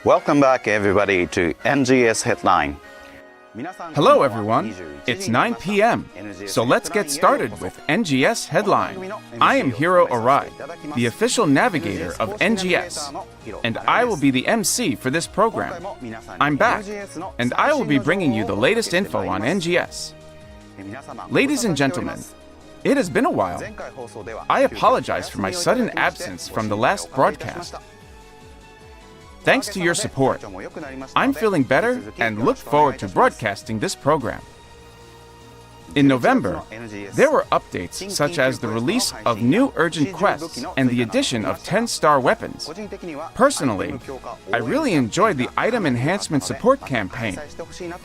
Welcome back everybody to NGS Headline. Hello everyone, it's 9 p.m. So let's get started with NGS Headline. I am Hiro Arai, the official navigator of NGS, and I will be the MC for this program. I'm back, and I will be bringing you the latest info on NGS. Ladies and gentlemen, it has been a while. I apologize for my sudden absence from the last broadcast. Thanks to your support, I'm feeling better and look forward to broadcasting this program. In November, there were updates such as the release of new urgent quests and the addition of 10-star weapons. Personally, I really enjoyed the item enhancement support campaign,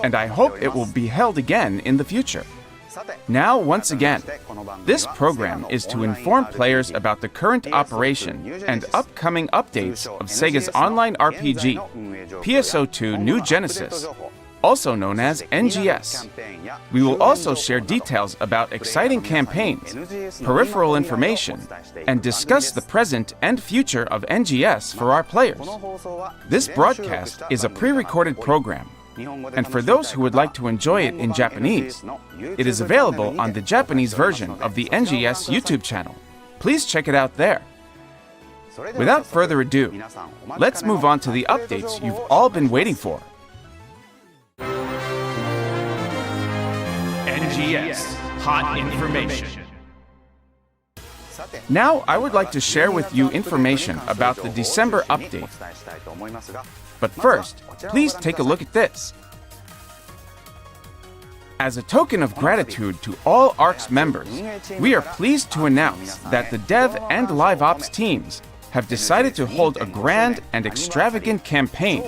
and I hope it will be held again in the future. Now, once again, this program is to inform players about the current operation and upcoming updates of Sega's online RPG PSO2 NEW GENESIS, also known as NGS. We will also share details about exciting campaigns, peripheral information, and discuss the present and future of NGS for our players. This broadcast is a pre-recorded program, and for those who would like to enjoy it in Japanese, it is available on the Japanese version of the NGS YouTube channel. Please check it out there. Without further ado, let's move on to the updates you've all been waiting for. NGS Hot Infomation. Now, I would like to share with you information about the December update. But first, please take a look at this. As a token of gratitude to all ARC's members, we are pleased to announce that the Dev and Live Ops teams have decided to hold a grand and extravagant campaign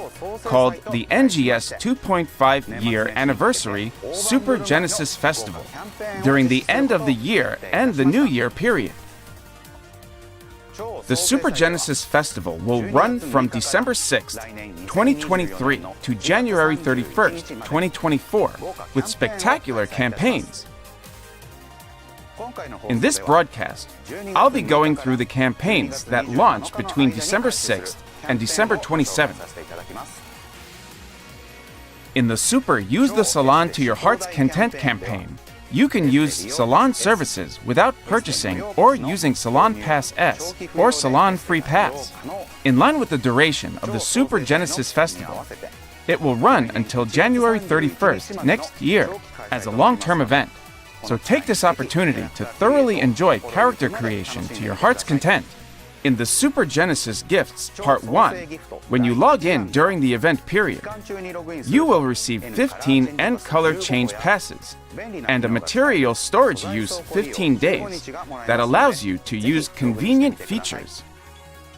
called the NGS 2.5-year anniversary Super Genesis Festival during the end of the year and the New Year period. The Super Genesis Festival will run from December 6th, 2023 to January 31st, 2024 with spectacular campaigns. In this broadcast, I'll be going through the campaigns that launch between December 6th and December 27th. In the Super Use the Salon to Your Heart's Content campaign, you can use Salon services without purchasing or using Salon Pass S or Salon Free Pass. In line with the duration of the Super Genesis Festival, it will run until January 31st next year as a long-term event. So take this opportunity to thoroughly enjoy character creation to your heart's content. In the Super Genesis Gifts Part 1, when you log in during the event period, you will receive 15 end color change passes and a material storage use 15 days that allows you to use convenient features.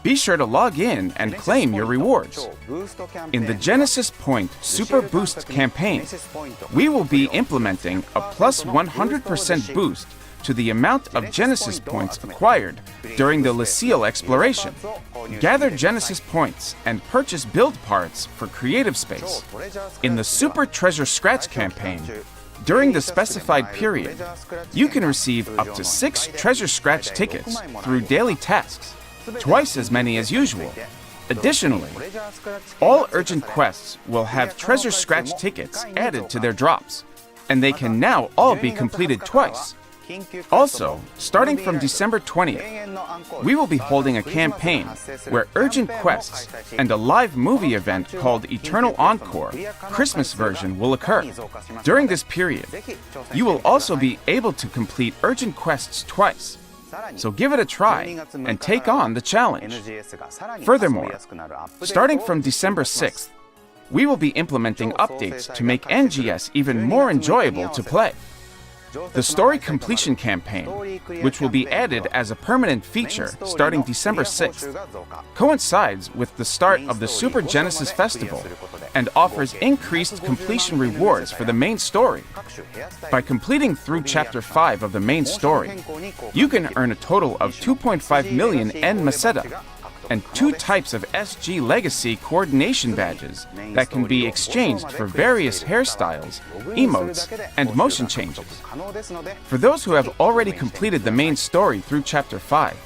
Be sure to log in and claim your rewards. In the Genesis Point Super Boost campaign, we will be implementing a plus 100% boost to the amount of Genesis points acquired during the Lucille exploration. Gather Genesis points and purchase build parts for creative space. In the Super Treasure Scratch campaign, during the specified period, you can receive up to 6 Treasure Scratch tickets through daily tasks, twice as many as usual. Additionally, all urgent quests will have Treasure Scratch tickets added to their drops, and they can now all be completed twice. Also, starting from December 20th, we will be holding a campaign where urgent quests and a live movie event called Eternal Encore Christmas version will occur. During this period, you will also be able to complete urgent quests twice. So give it a try and take on the challenge. Furthermore, starting from December 6th, we will be implementing updates to make NGS even more enjoyable to play. The Story Completion campaign, which will be added as a permanent feature starting December 6th, coincides with the start of the Super Genesis Festival and offers increased completion rewards for the main story. By completing through Chapter 5 of the main story, you can earn a total of 2.5 million N Meseta and 2 types of SG Legacy coordination badges that can be exchanged for various hairstyles, emotes, and motion changes. For those who have already completed the main story through Chapter 5,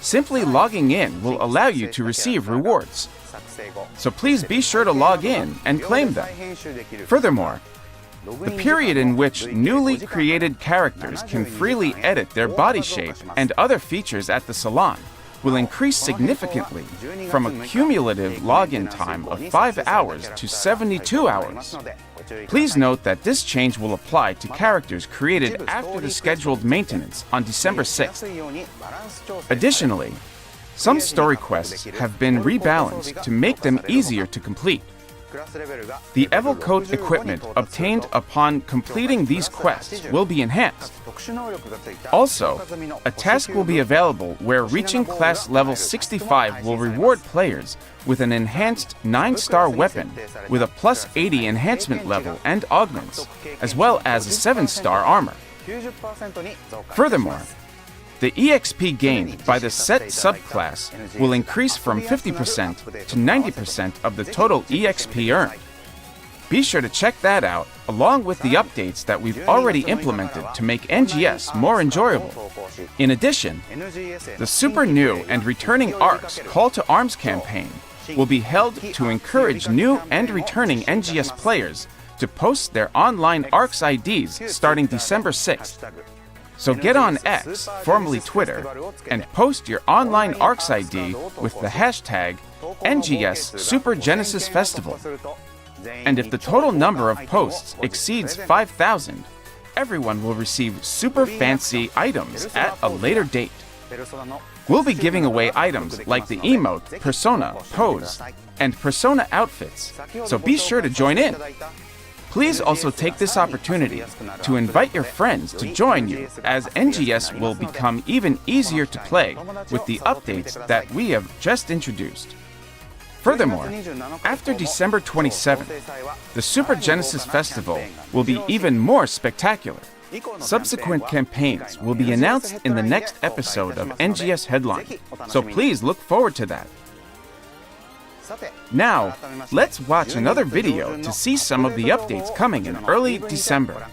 simply logging in will allow you to receive rewards. so please be sure to log in and claim them. Furthermore, the period in which newly created characters can freely edit their body shape and other features at the salon will increase significantly from a cumulative login time of 5 hours to 72 hours. Please note that this change will apply to characters created after the scheduled maintenance on December 6th. Additionally, some story quests have been rebalanced to make them easier to complete. The Evil Coat equipment obtained upon completing these quests will be enhanced. Also, a task will be available where reaching class level 65 will reward players with an enhanced 9-star weapon with a plus 80 enhancement level and augments, as well as a 7-star armor. Furthermore, the EXP gained by the set subclass will increase from 50% to 90% of the total EXP earned. Be sure to check that out, along with the updates that we've already implemented to make NGS more enjoyable. In addition, the super new and returning ARC's Call to Arms campaign will be held to encourage new and returning NGS players to post their online ARC's IDs starting December 6th. So get on X, formerly Twitter, and post your online ARC's ID with the hashtag NGS Super Genesis Festival. And if the total number of posts exceeds 5,000, everyone will receive super fancy items at a later date. We'll be giving away items like the emote, persona, pose, and persona outfits, so be sure to join in. Please also take this opportunity to invite your friends to join you, as NGS will become even easier to play with the updates that we have just introduced. Furthermore, after December 27th, the Super Genesis Festival will be even more spectacular. Subsequent campaigns will be announced in the next episode of NGS Headline, so please look forward to that. Now, let's watch another video to see some of the updates coming in early December.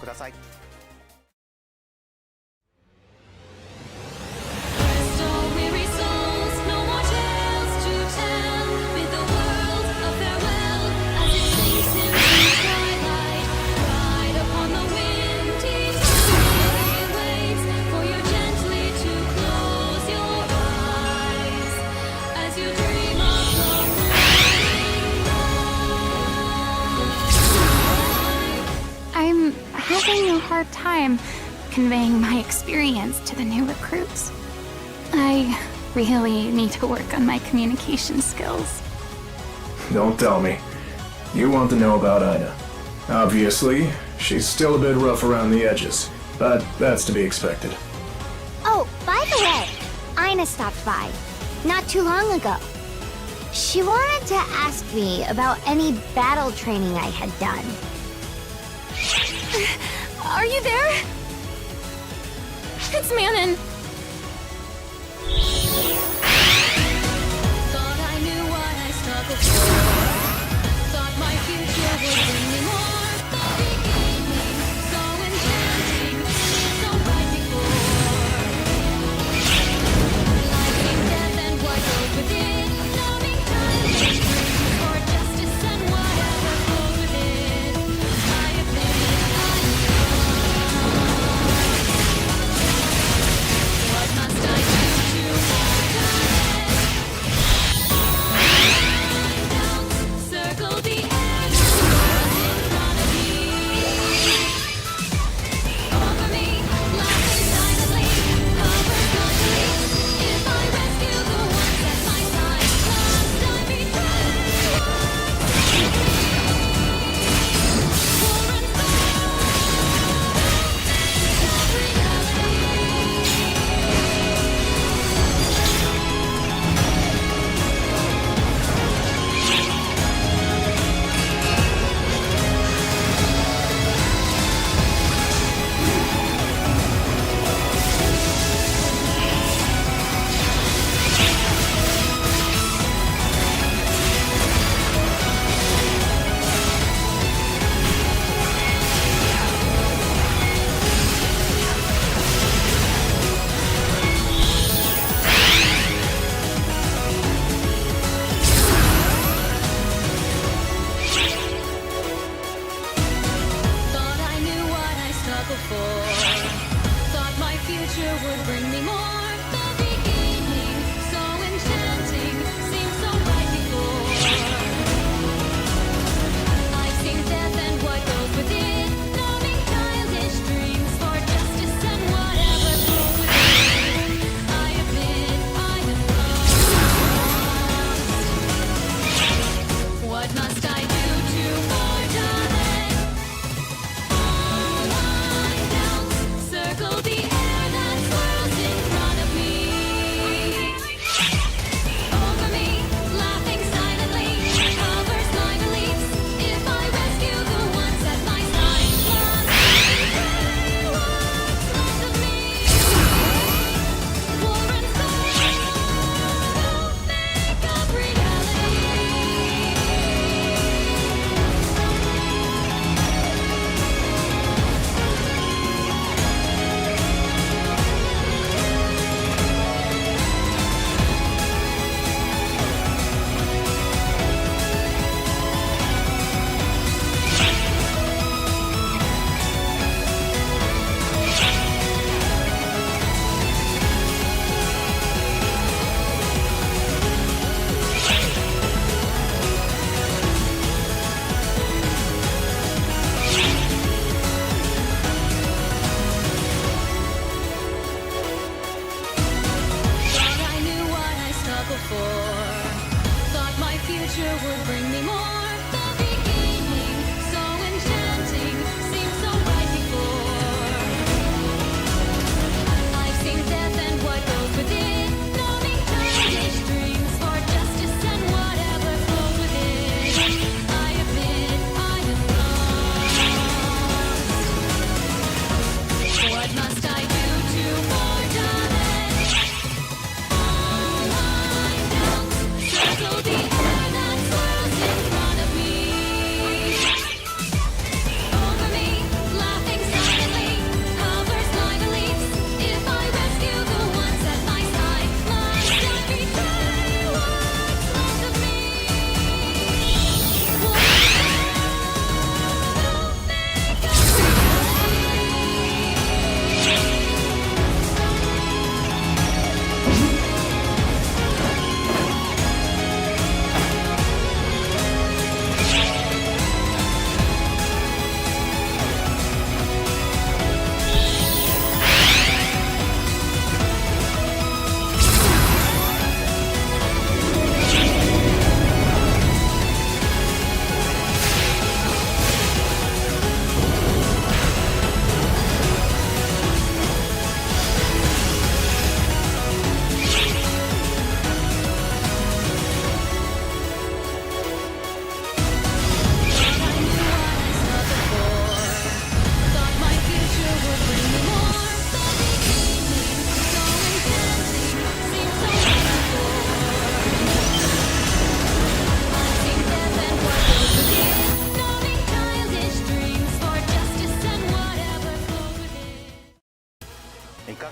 Having a hard time conveying my experience to the new recruits. I really need to work on my communication skills. Don't tell me. You want to know about Ina. Obviously, she's still a bit rough around the edges, but that's to be expected. Oh, by the way, Ina stopped by not too long ago. She wanted to ask me about any battle training I had done. Are you there? It's Manon. Thought I knew what I struggled for. Thought my future would bring me more. The beginning, so enchanting, so right before. Liking death and what goes with it, knowing time for justice and whatever goes with it. I admit what must I do to overcome it?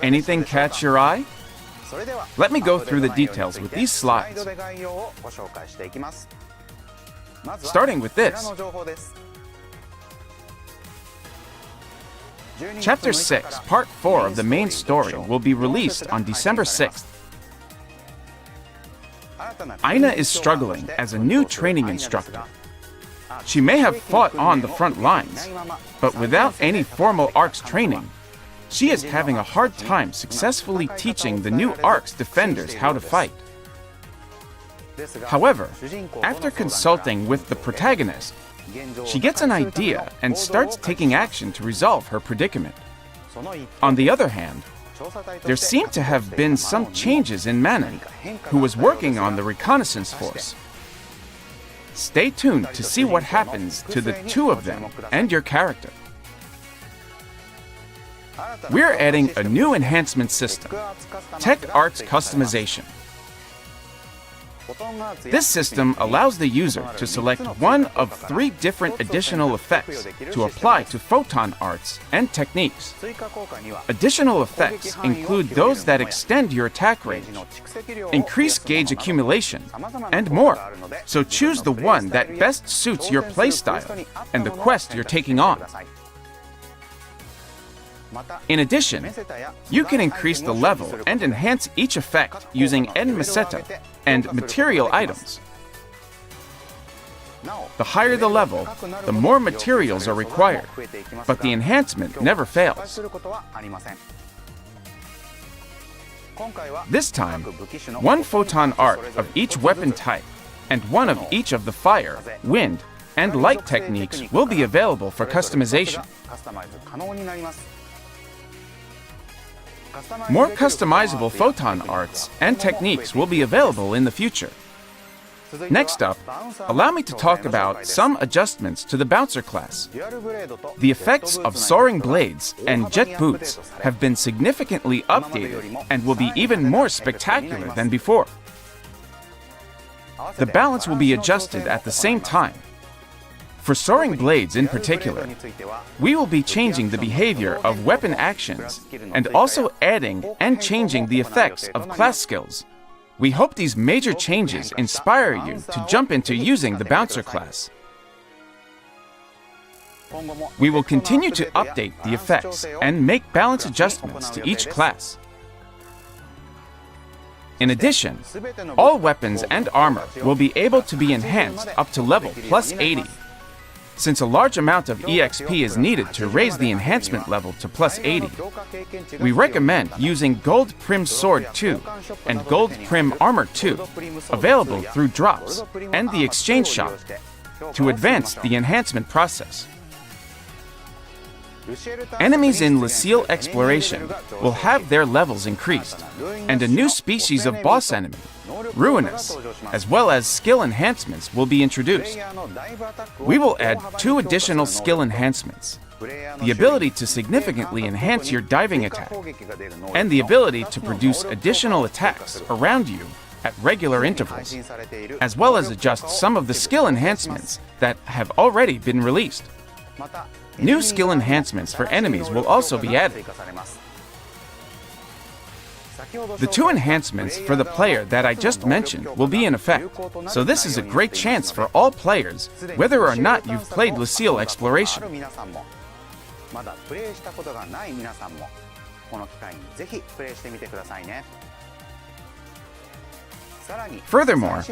Anything catch your eye? Let me go through the details with these slides. Starting with this. Chapter 6, Part 4 of the main story will be released on December 6th. Aina is struggling as a new training instructor. She may have fought on the front lines, but without any formal ARC's training, she is having a hard time successfully teaching the new ARC's defenders how to fight. However, after consulting with the protagonist, she gets an idea and starts taking action to resolve her predicament. On the other hand, there seem to have been some changes in Manon, who was working on the reconnaissance force. Stay tuned to see what happens to the two of them and your character. We're adding a new enhancement system, Tech Arts Customization. This system allows the user to select one of 3 different additional effects to apply to photon arts and techniques. Additional effects include those that extend your attack range, increase gauge accumulation, and more. So choose the one that best suits your playstyle and the quest you're taking on. In addition, you can increase the level and enhance each effect using Meseta and material items. The higher the level, the more materials are required, but the enhancement never fails. This time, 1 photon art of each weapon type and 1 of each of the fire, wind, and light techniques will be available for customization. More customizable photon arts and techniques will be available in the future. Next up, allow me to talk about some adjustments to the Bouncer class. The effects of soaring blades and jet boots have been significantly updated and will be even more spectacular than before. The balance will be adjusted at the same time. For soaring blades in particular, we will be changing the behavior of weapon actions and also adding and changing the effects of class skills. We hope these major changes inspire you to jump into using the Bouncer class. We will continue to update the effects and make balance adjustments to each class. In addition, all weapons and armor will be able to be enhanced up to level plus 80. Since a large amount of EXP is needed to raise the enhancement level to plus 80, we recommend using Gold Prim Sword 2 and Gold Prim Armor 2, available through drops and the exchange shop, to advance the enhancement process. Enemies in Lucille Exploration will have their levels increased, and a new species of boss enemy, Ruinous, as well as skill enhancements will be introduced. We will add 2 additional skill enhancements: the ability to significantly enhance your diving attack, and the ability to produce additional attacks around you at regular intervals, as well as adjust some of the skill enhancements that have already been released. New skill enhancements for enemies will also be added. The 2 enhancements for the player that I just mentioned will be in effect, so this is a great chance for all players, whether or not you've played Lucille Exploration. Furthermore,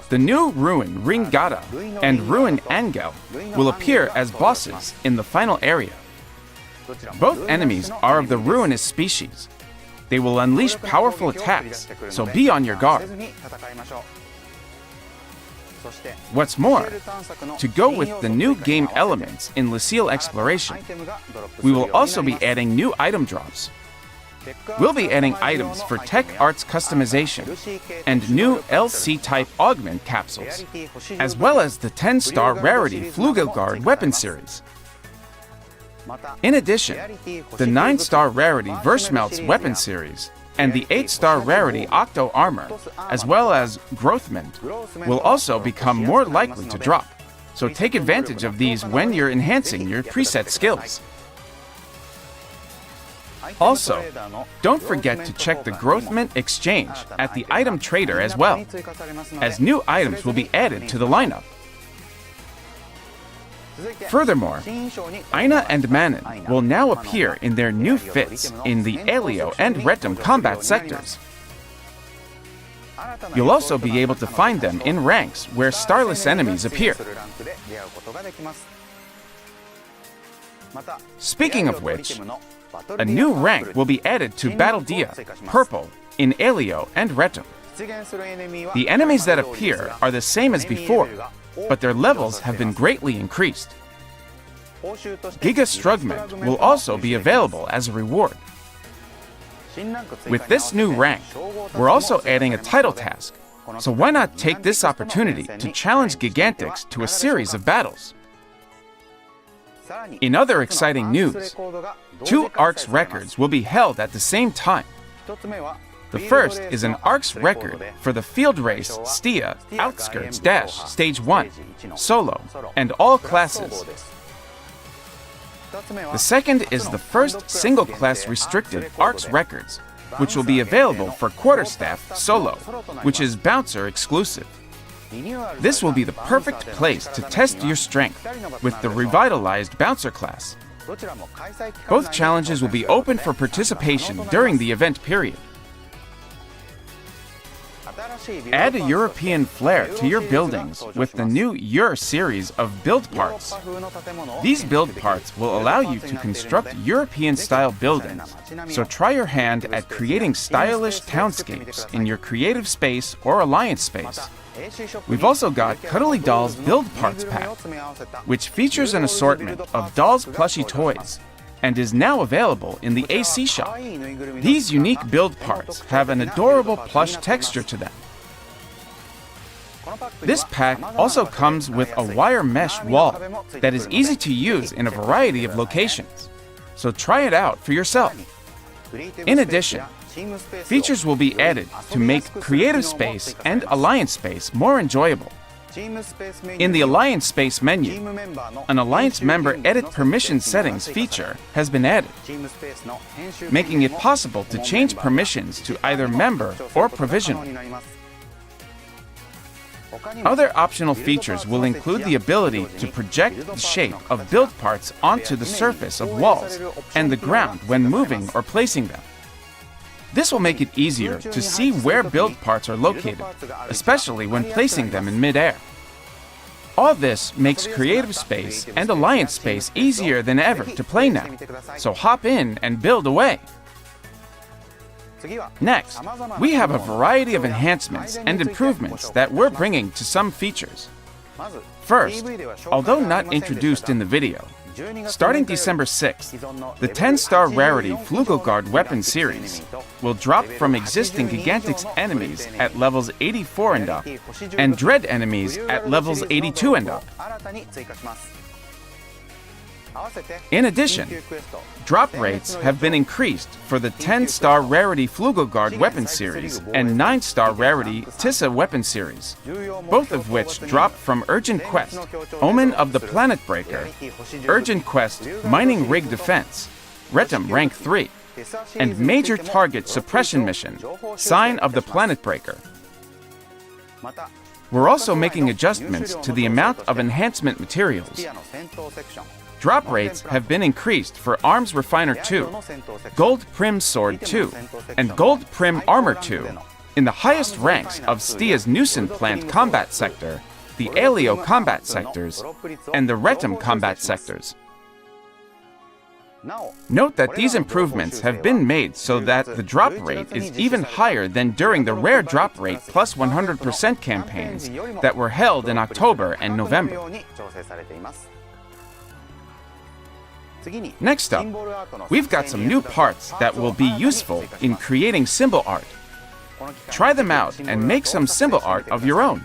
the new Ruin Ringata and Ruin Angel will appear as bosses in the final area. Both enemies are of the Ruinous species. They will unleash powerful attacks, so be on your guard. What's more, to go with the new game elements in Lucille Exploration, we will also be adding new item drops. We'll be adding items for Tech Arts Customization and new LC-type augment capsules, as well as the 10-star rarity Flugelguard weapon series. In addition, the 9-star rarity Versmelt's weapon series and the 8-star rarity Octo Armor, as well as Growthment, will also become more likely to drop, so take advantage of these when you're enhancing your preset skills. Also, don't forget to check the Growth Mint exchange at the item trader as well, as new items will be added to the lineup. Furthermore, Aina and Manon will now appear in their new fits in the Elio and Retum combat sectors. You'll also be able to find them in ranks where starless enemies appear. Speaking of which, a new rank will be added to Battle Dia, Purple, in Elio and Retum. The enemies that appear are the same as before, but their levels have been greatly increased. Giga Strugment will also be available as a reward. With this new rank, we're also adding a title task, so why not take this opportunity to challenge Gigantix to a series of battles? In other exciting news, 2 ARCS records will be held at the same time. The first is an ARCS record for the field race STIA Outskirts Dash Stage 1, Solo, and all classes. The second is the first single-class restricted ARCS records, which will be available for Quarterstaff Solo, which is Bouncer exclusive. This will be the perfect place to test your strength with the revitalized Bouncer class. Both challenges will be open for participation during the event period. Add a European flair to your buildings with the new Eur series of build parts. These build parts will allow you to construct European-style buildings, so try your hand at creating stylish townscapes in your creative space or alliance space. We've also got Cuddly Dolls Build Parts Pack, which features an assortment of dolls plushie toys, and is now available in the AC shop. These unique build parts have an adorable plush texture to them. This pack also comes with a wire mesh wall that is easy to use in a variety of locations, so try it out for yourself. In addition, features will be added to make creative space and alliance space more enjoyable. In the Alliance Space menu, an Alliance member edit permission settings feature has been added, making it possible to change permissions to either member or provisional. Other optional features will include the ability to project the shape of build parts onto the surface of walls and the ground when moving or placing them. This will make it easier to see where build parts are located, especially when placing them in mid-air. All this makes creative space and alliance space easier than ever to play now, so hop in and build away. Next, we have a variety of enhancements and improvements that we're bringing to some features. First, although not introduced in the video, starting December 6th, the 10-star rarity Flugelguard weapon series will drop from existing Gigantix enemies at levels 84 and up, and Dread enemies at levels 82 and up. In addition, drop rates have been increased for the 10-star rarity Flugelguard weapon series and 9-star rarity Tissa weapon series, both of which drop from Urgent Quest, Omen of the Planet Breaker, Urgent Quest, Mining Rig Defense, Retum Rank 3, and Major Target Suppression Mission, Sign of the Planet Breaker. We're also making adjustments to the amount of enhancement materials. Drop rates have been increased for Arms Refiner 2, Gold Prim Sword 2, and Gold Prim Armor 2 in the highest ranks of Stia's Nucin Plant combat sector, the Elio combat sectors, and the Retum combat sectors. Note that these improvements have been made so that the drop rate is even higher than during the rare drop rate plus 100% campaigns that were held in October and November. Next up, we've got some new parts that will be useful in creating symbol art. Try them out and make some symbol art of your own.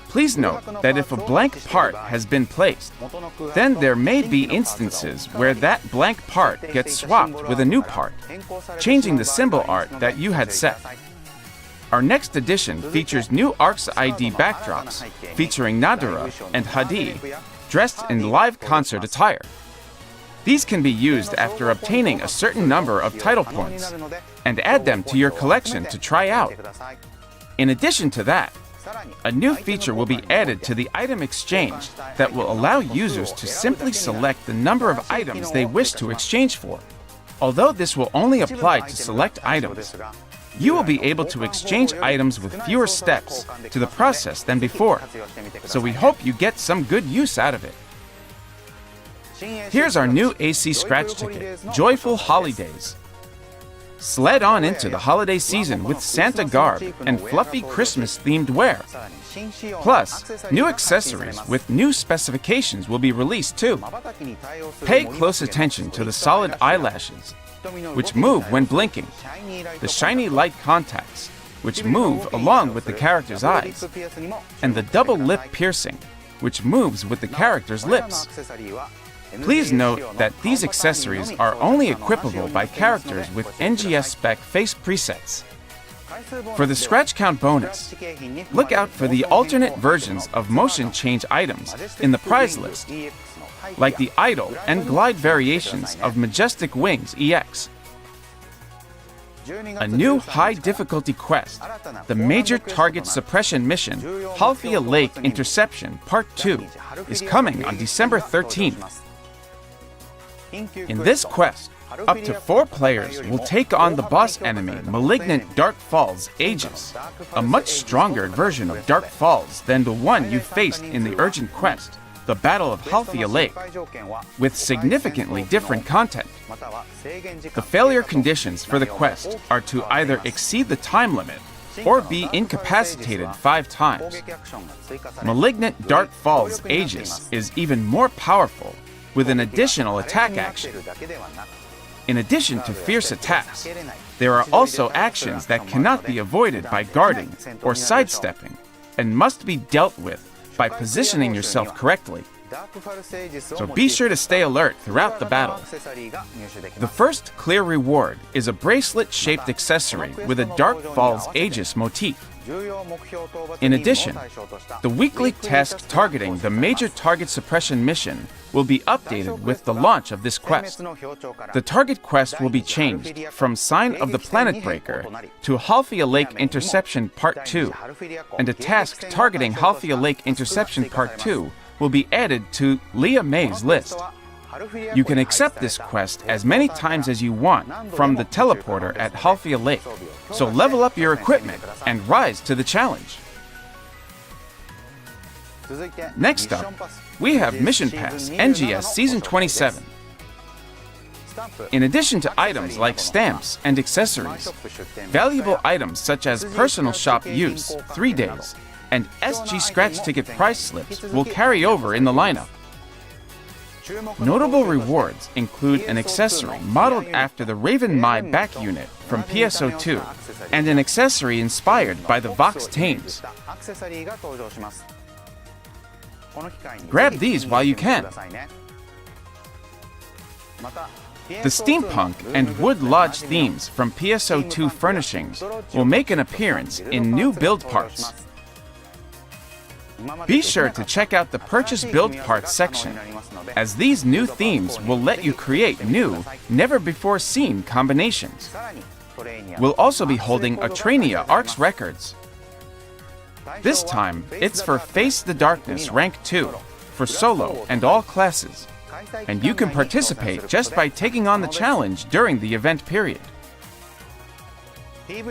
Please note that if a blank part has been placed, then there may be instances where that blank part gets swapped with a new part, changing the symbol art that you had set. Our next edition features new ARCS ID backdrops featuring Nadura and Hadi dressed in live concert attire. These can be used after obtaining a certain number of title points, and add them to your collection to try out. In addition to that, a new feature will be added to the item exchange that will allow users to simply select the number of items they wish to exchange for. Although this will only apply to select items, you will be able to exchange items with fewer steps to the process than before, so we hope you get some good use out of it. Here's our new AC scratch ticket, Joyful Holidays. Sled on into the holiday season with Santa garb and fluffy Christmas-themed wear. Plus, new accessories with new specifications will be released too. Pay close attention to the solid eyelashes, which move when blinking, the shiny light contacts, which move along with the character's eyes, and the double lip piercing, which moves with the character's lips. Please note that these accessories are only equipable by characters with NGS spec face presets. For the scratch count bonus, look out for the alternate versions of motion change items in the prize list, like the idle and glide variations of Majestic Wings EX. A new high difficulty quest, the Major Target Suppression Mission, Halfia Lake Interception Part 2, is coming on December 13th. In this quest, up to 4 players will take on the boss enemy Malignant Dark Falls Aegis, a much stronger version of Dark Falls than the one you faced in the urgent quest, the Battle of Halfia Lake, with significantly different content. The failure conditions for the quest are to either exceed the time limit or be incapacitated 5 times. Malignant Dark Falls Aegis is even more powerful, with an additional attack action. In addition to fierce attacks, there are also actions that cannot be avoided by guarding or sidestepping, and must be dealt with by positioning yourself correctly. So be sure to stay alert throughout the battle. The first clear reward is a bracelet-shaped accessory with a Dark Falls Aegis motif. In addition, the weekly task targeting the Major Target Suppression Mission will be updated with the launch of this quest. The target quest will be changed from Sign of the Planet Breaker to Halfia Lake Interception Part 2, and a task targeting Halfia Lake Interception Part 2 will be added to Leah May's list. You can accept this quest as many times as you want from the teleporter at Halfia Lake, so level up your equipment and rise to the challenge. Next up, we have Mission Pass NGS Season 27. In addition to items like stamps and accessories, valuable items such as personal shop use, 3 days, and SG scratch ticket price slips will carry over in the lineup. Notable rewards include an accessory modeled after the Raven Mai back unit from PSO2, and an accessory inspired by the Vox Thames. Grab these while you can. The steampunk and wood lodge themes from PSO2 furnishings will make an appearance in new build parts. Be sure to check out the Purchase Build Parts section, as these new themes will let you create new, never-before-seen combinations. We'll also be holding a Trainia Arcs Records. This time, it's for Face the Darkness Rank 2, for solo and all classes, and you can participate just by taking on the challenge during the event period.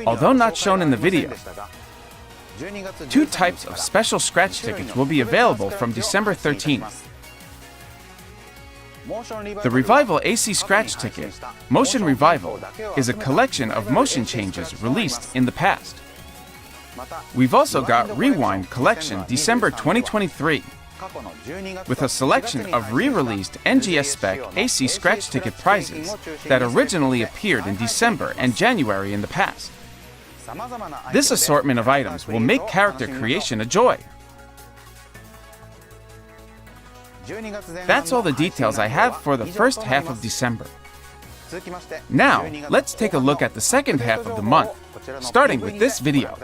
Although not shown in the video, 2 types of special scratch tickets will be available from December 13th. The Revival AC Scratch Ticket, Motion Revival, is a collection of motion changes released in the past. We've also got Rewind Collection December 2023, with a selection of re-released NGS spec AC Scratch Ticket prizes that originally appeared in December and January in the past. This assortment of items will make character creation a joy. That's all the details I have for the first half of December. Now, let's take a look at the second half of the month, starting with this video.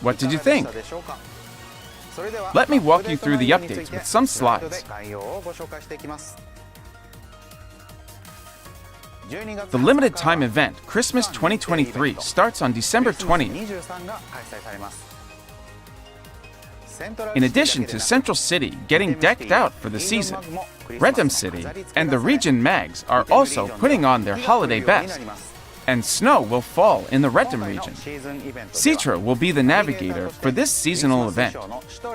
What did you think? Let me walk you through the updates with some slides. The limited time event, Christmas 2023, starts on December 20th. In addition to Central City getting decked out for the season, Redem City and the region mags are also putting on their holiday best, and snow will fall in the Redem region. Citra will be the navigator for this seasonal event,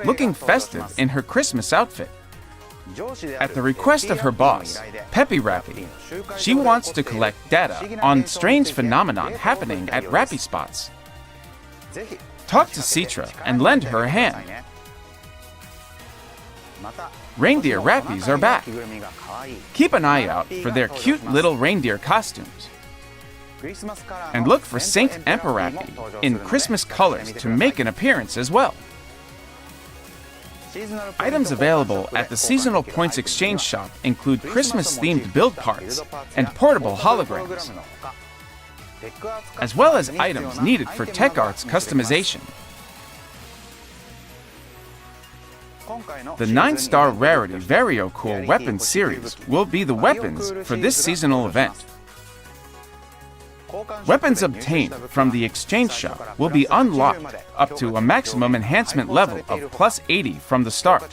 looking festive in her Christmas outfit. At the request of her boss, Peppy Rappy, she wants to collect data on strange phenomenon happening at Rappy spots. Talk to Citra and lend her a hand. Reindeer Rappies are back. Keep an eye out for their cute little reindeer costumes. And look for Saint Emperor Rappy in Christmas colors to make an appearance as well. Items available at the Seasonal Points Exchange Shop include Christmas-themed build parts and portable holograms, as well as items needed for Tech Arts customization. The 9-star rarity Vario Cool Weapons series will be the weapons for this seasonal event. Weapons obtained from the exchange shop will be unlocked up to a maximum enhancement level of plus 80 from the start,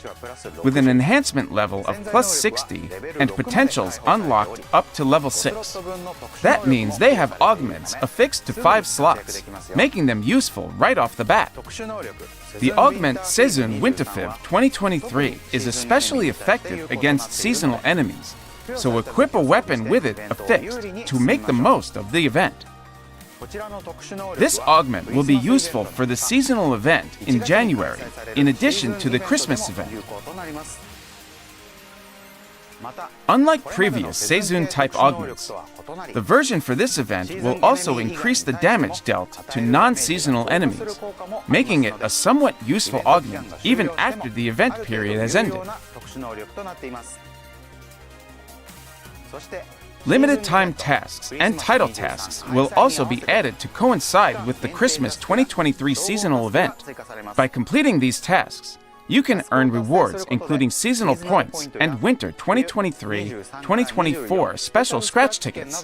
with an enhancement level of plus 60 and potentials unlocked up to level 6. That means they have augments affixed to 5 slots, making them useful right off the bat. The augment Sezun Winterfib 2023 is especially effective against seasonal enemies, so equip a weapon with it affixed to make the most of the event. This augment will be useful for the seasonal event in January, in addition to the Christmas event. Unlike previous Sezun-type augments, the version for this event will also increase the damage dealt to non-seasonal enemies, making it a somewhat useful augment even after the event period has ended. Limited time tasks and title tasks will also be added to coincide with the Christmas 2023 seasonal event. By completing these tasks, you can earn rewards including seasonal points and winter 2023-2024 special scratch tickets.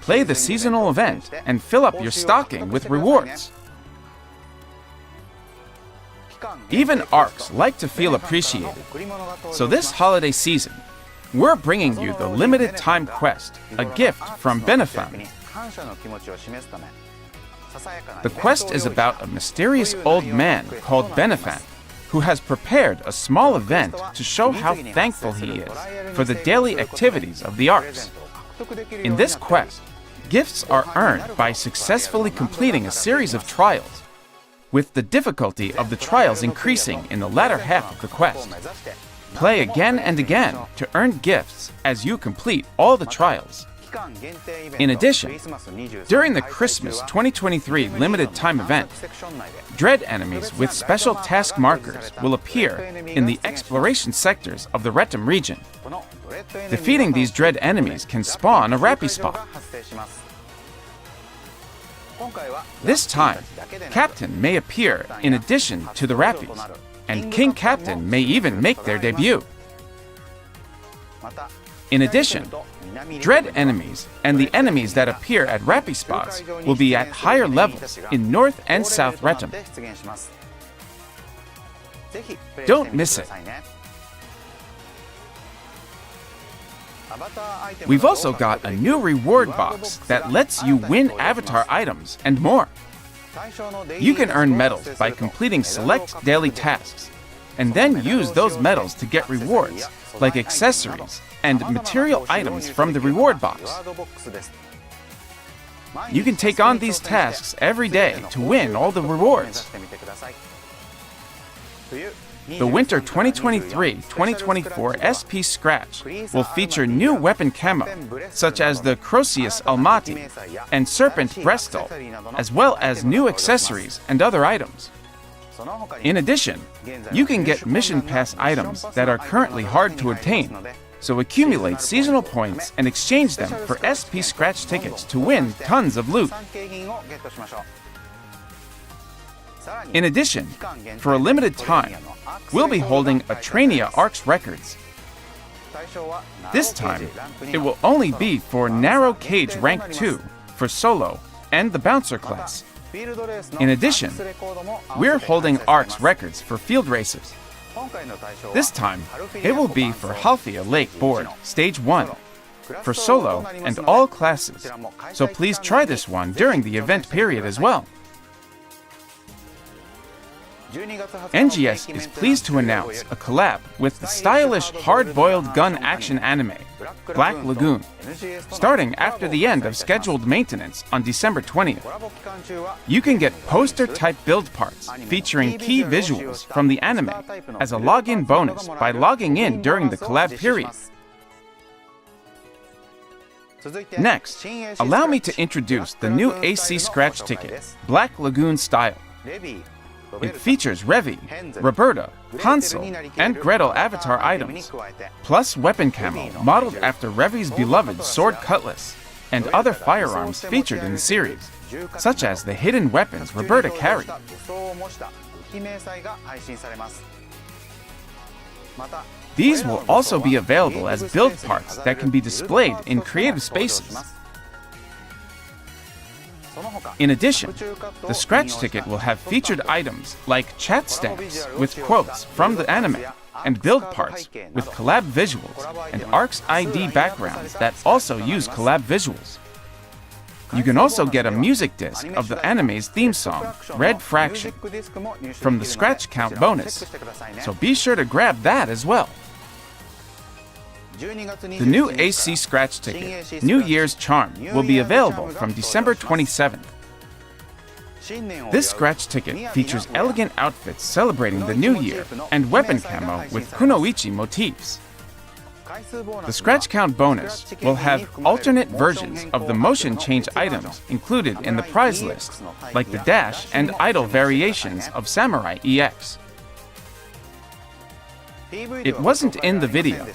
Play the seasonal event and fill up your stocking with rewards. Even ARCs like to feel appreciated. So this holiday season, we're bringing you the limited time quest, a gift from Benefan. The quest is about a mysterious old man called Benefan, who has prepared a small event to show how thankful he is for the daily activities of the ARCs. In this quest, gifts are earned by successfully completing a series of trials, with the difficulty of the trials increasing in the latter half of the quest. Play again and again to earn gifts as you complete all the trials. In addition, during the Christmas 2023 limited time event, dread enemies with special task markers will appear in the exploration sectors of the Redem region. Defeating these dread enemies can spawn a Rappy spot. This time, Captain may appear in addition to the Rappies, and King Captain may even make their debut. In addition, dread enemies and the enemies that appear at Rappy spots will be at higher levels in North and South Redem. Don't miss it. We've also got a new reward box that lets you win avatar items and more. You can earn medals by completing select daily tasks, and then use those medals to get rewards like accessories and material items from the reward box. You can take on these tasks every day to win all the rewards. The Winter 2023-2024 SP Scratch will feature new weapon camo, such as the Croceus Almaty and Serpent Breastall, as well as new accessories and other items. In addition, you can get Mission Pass items that are currently hard to obtain, So accumulate seasonal points and exchange them for SP scratch tickets to win tons of loot. In addition, for a limited time, we'll be holding a Trainia ARCS records. This time, it will only be for Narrow Cage Rank 2 for Solo and the Bouncer class. In addition, we're holding ARCS records for field races. This time, it will be for Halfia Lake Board Stage 1 for Solo and all classes, so please try this one during the event period as well. NGS is pleased to announce a collab with the stylish hard-boiled gun action anime, Black Lagoon, starting after the end of scheduled maintenance on December 20th. You can get poster-type build parts featuring key visuals from the anime as a login bonus by logging in during the collab period. Next, allow me to introduce the new AC scratch ticket, Black Lagoon Style. It features Revi, Roberta, Hansel, and Gretel avatar items, plus weapon camo modeled after Revi's beloved sword cutlass, and other firearms featured in the series, such as the hidden weapons Roberta carried. These will also be available as build parts that can be displayed in creative spaces. In addition, the scratch ticket will have featured items like chat stamps with quotes from the anime and build parts with collab visuals and ARCS ID backgrounds that also use collab visuals. You can also get a music disc of the anime's theme song, Red Fraction, from the scratch count bonus, so be sure to grab that as well. The new AC scratch ticket, New Year's Charm, will be available from December 27th. This scratch ticket features elegant outfits celebrating the new year and weapon camo with kunoichi motifs. The scratch count bonus will have alternate versions of the motion change items included in the prize list, like the dash and idle variations of Samurai EX. It wasn't in the video,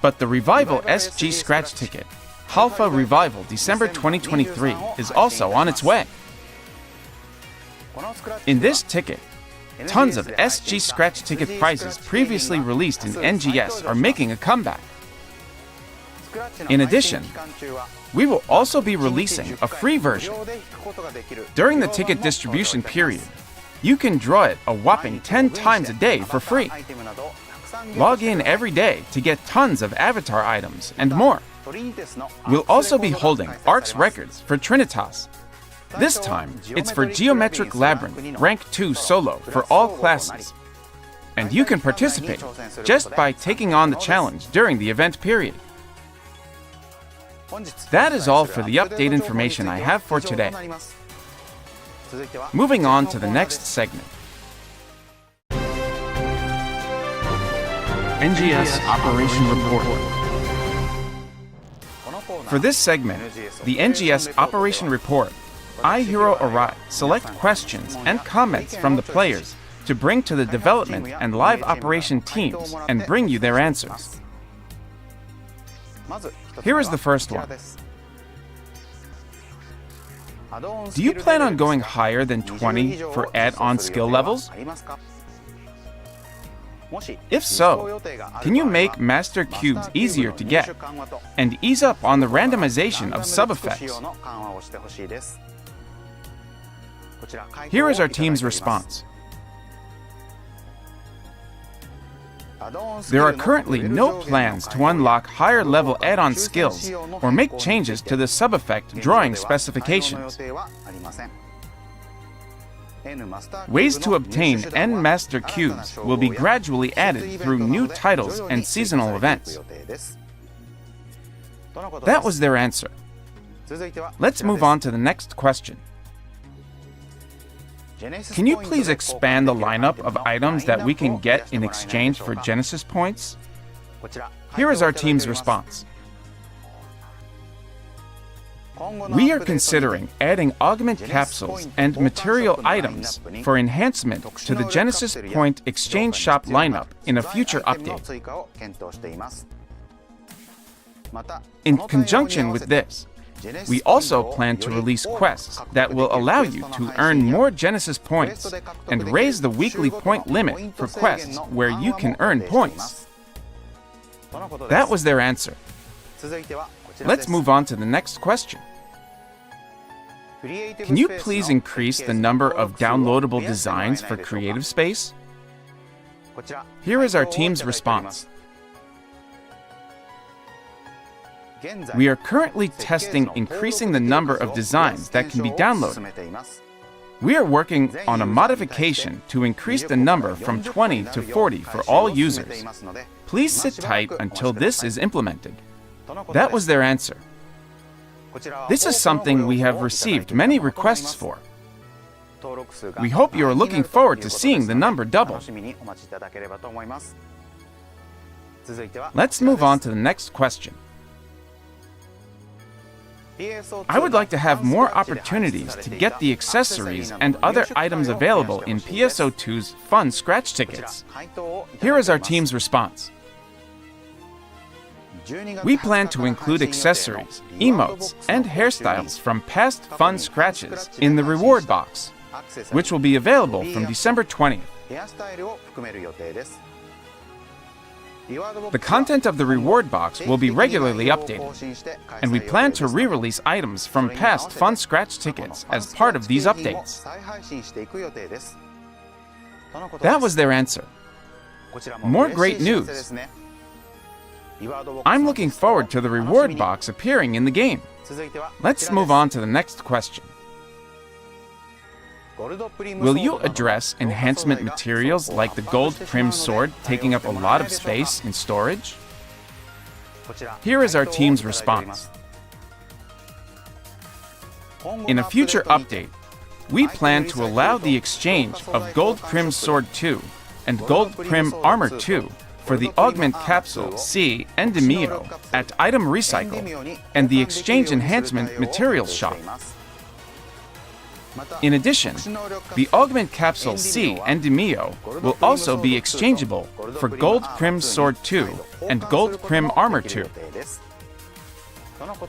but the Revival SG scratch ticket, Halfa Revival December 2023, is also on its way. In this ticket, tons of SG scratch ticket prizes previously released in NGS are making a comeback. In addition, we will also be releasing a free version. During the ticket distribution period, you can draw it a whopping 10 times a day for free. Log in every day to get tons of avatar items and more. We'll also be holding ARCS records for Trinitas. This time, it's for Geometric Labyrinth Rank 2 Solo for all classes. And you can participate just by taking on the challenge during the event period. That is all for the update information I have for today. Moving on to the next segment. NGS Operation Report. For this segment, the NGS Operation Report, I, Hiro Arai, select questions and comments from the players to bring to the development and live operation teams and bring you their answers. Here is the first one. Do you plan on going higher than 20 for add-on skill levels? If so, can you make master cubes easier to get and ease up on the randomization of sub-effects? Here is our team's response. There are currently no plans to unlock higher level add-on skills or make changes to the sub-effect drawing specifications. Ways to obtain N Master Cubes will be gradually added through new titles and seasonal events. That was their answer. Let's move on to the next question. Can you please expand the lineup of items that we can get in exchange for Genesis points? Here is our team's response. We are considering adding augment capsules and material items for enhancement to the Genesis Point Exchange Shop lineup in a future update. In conjunction with this, we also plan to release quests that will allow you to earn more Genesis points and raise the weekly point limit for quests where you can earn points. That was their answer. Let's move on to the next question. Can you please increase the number of downloadable designs for Creative Space? Here is our team's response. We are currently testing increasing the number of designs that can be downloaded. We are working on a modification to increase the number from 20 to 40 for all users. Please sit tight until this is implemented. That was their answer. This is something we have received many requests for. We hope you are looking forward to seeing the number double. Let's move on to the next question. I would like to have more opportunities to get the accessories and other items available in PSO2's fun scratch tickets. Here is our team's response. We plan to include accessories, emotes, and hairstyles from past fun scratches in the reward box, which will be available from December 20th. The content of the reward box will be regularly updated, and we plan to re-release items from past fun scratch tickets as part of these updates. That was their answer. More great news. I'm looking forward to the reward box appearing in the game. Let's move on to the next question. Will you address enhancement materials like the gold prim sword taking up a lot of space in storage? Here is our team's response. In a future update, we plan to allow the exchange of gold prim sword 2 and gold prim armor 2 for the augment capsule C and Demio at Item Recycle and the exchange enhancement materials shop. In addition, the augment capsule C and Demio will also be exchangeable for gold prim sword 2 and gold prim armor 2.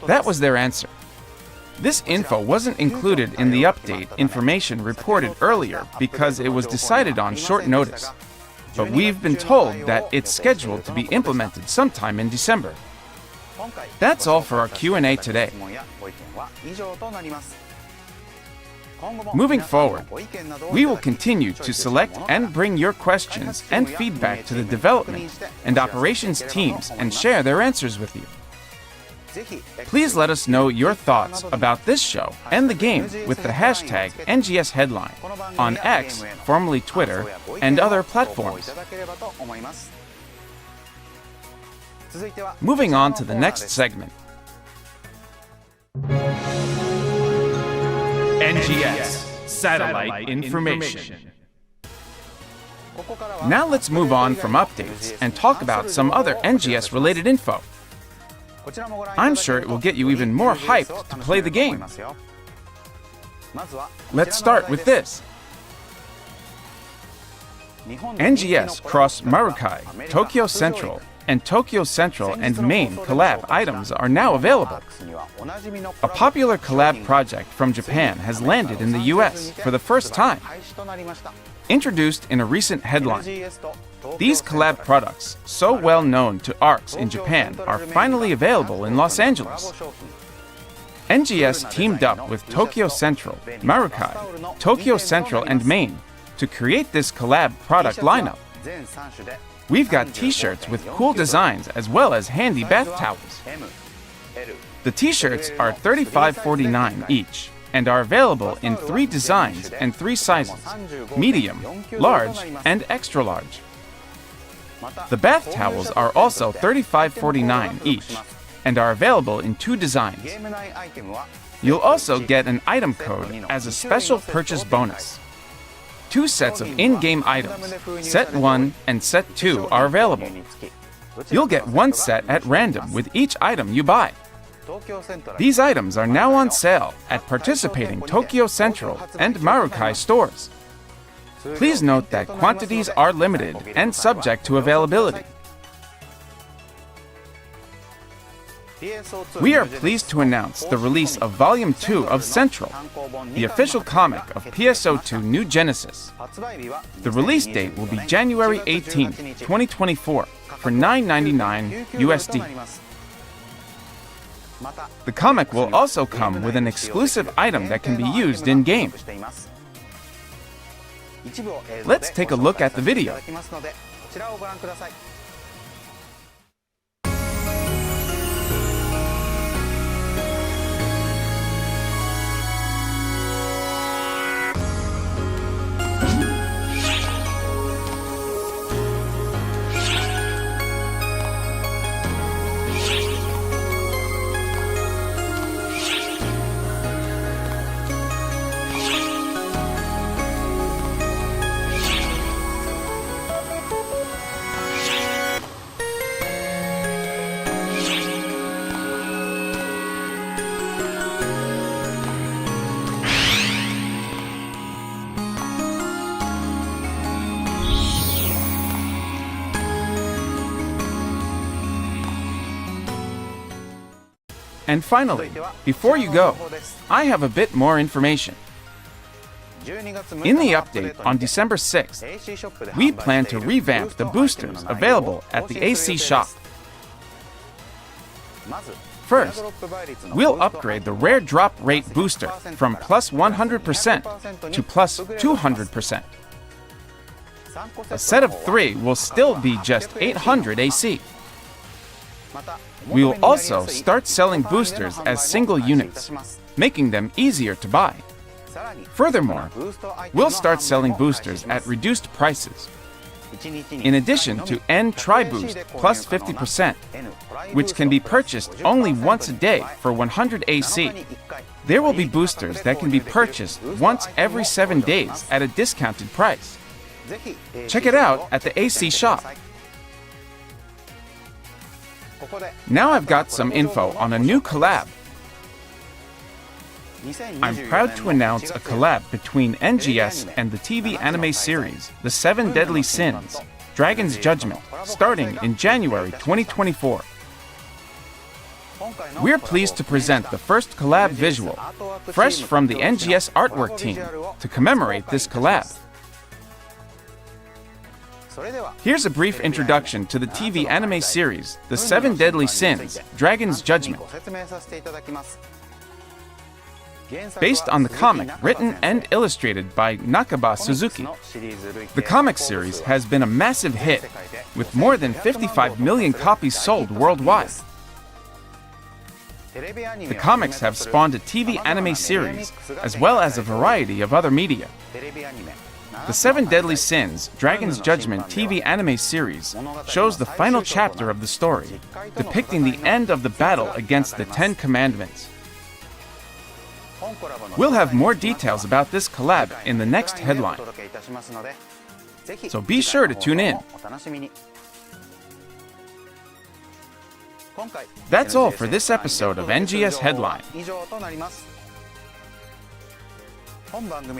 That was their answer. This info wasn't included in the update information reported earlier because it was decided on short notice. But we've been told that it's scheduled to be implemented sometime in December. That's all for our Q&A today. Moving forward, we will continue to select and bring your questions and feedback to the development and operations teams and share their answers with you. Please let us know your thoughts about this show and the game with the hashtag NGS Headline on X, formerly Twitter, and other platforms. Moving on to the next segment. NGS Satellite Infomation. Now let's move on from updates and talk about some other NGS-related info. I'm sure it will get you even more hyped to play the game. Let's start with this. NGS Cross Marukai, Tokyo Central, and Tokyo Central and Main collab items are now available. A popular collab project from Japan has landed in the US for the first time. Introduced in a recent headline, these collab products, so well known to ARCs in Japan, are finally available in Los Angeles. NGS teamed up with Tokyo Central, Marukai, Tokyo Central, and Main to create this collab product lineup. We've got t-shirts with cool designs as well as handy bath towels. The t-shirts are $35.49 each and are available in 3 designs and 3 sizes: medium, large, and extra large. The bath towels are also $35.49 each and are available in 2 designs. You'll also get an item code as a special purchase bonus. 2 sets of in-game items, Set 1 and Set 2, are available. You'll get 1 set at random with each item you buy. These items are now on sale at participating Tokyo Central and Marukai stores. Please note that quantities are limited and subject to availability. We are pleased to announce the release of Volume 2 of Central, the official comic of PSO2 New Genesis. The release date will be January 18, 2024, for $9.99 USD. The comic will also come with an exclusive item that can be used in-game. Let's take a look at the video. And finally, before you go, I have a bit more information. In the update on December 6th, we plan to revamp the boosters available at the AC shop. First, we'll upgrade the rare drop rate booster from plus 100% to plus 200%. A set of 3 will still be just 800 AC. We will also start selling boosters as single units, making them easier to buy. Furthermore, we'll start selling boosters at reduced prices. In addition to N Tri-Boost plus 50%, which can be purchased only once a day for 100 AC, there will be boosters that can be purchased once every 7 days at a discounted price. Check it out at the AC shop. Now I've got some info on a new collab. I'm proud to announce a collab between NGS and the TV anime series The 7 Deadly Sins, Dragon's Judgment, starting in January 2024. We're pleased to present the first collab visual, fresh from the NGS artwork team, to commemorate this collab. Here's a brief introduction to the TV anime series, The 7 Deadly Sins, Dragon's Judgment. Based on the comic written and illustrated by Nakaba Suzuki, the comic series has been a massive hit, with more than 55 million copies sold worldwide. The comics have spawned a TV anime series, as well as a variety of other media. The 7 Deadly Sins, Dragon's Judgment TV anime series shows the final chapter of the story, depicting the end of the battle against the 10 Commandments. We'll have more details about this collab in the next headline, so be sure to tune in. That's all for this episode of NGS Headline.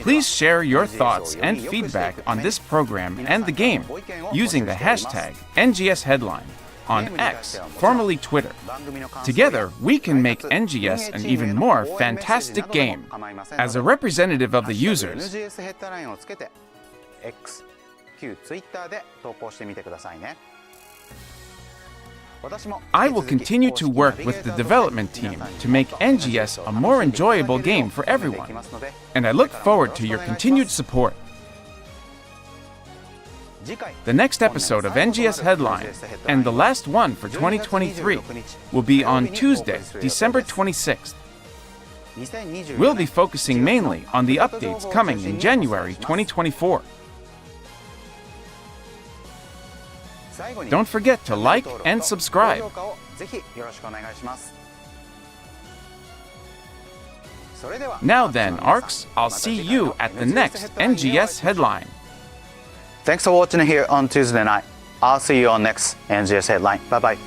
Please share your thoughts and feedback on this program and the game using the hashtag NGS Headline on X, formerly Twitter. Together, we can make NGS an even more fantastic game. As a representative of the users, I will continue to work with the development team to make NGS a more enjoyable game for everyone, and I look forward to your continued support. The next episode of NGS Headline, and the last one for 2023, will be on Tuesday, December 26th. We'll be focusing mainly on the updates coming in January 2024. Don't forget to like and subscribe. Now then, ARCs, I'll see you at the next NGS Headline. Thanks for watching here on Tuesday night. I'll see you on next NGS Headline. Bye bye.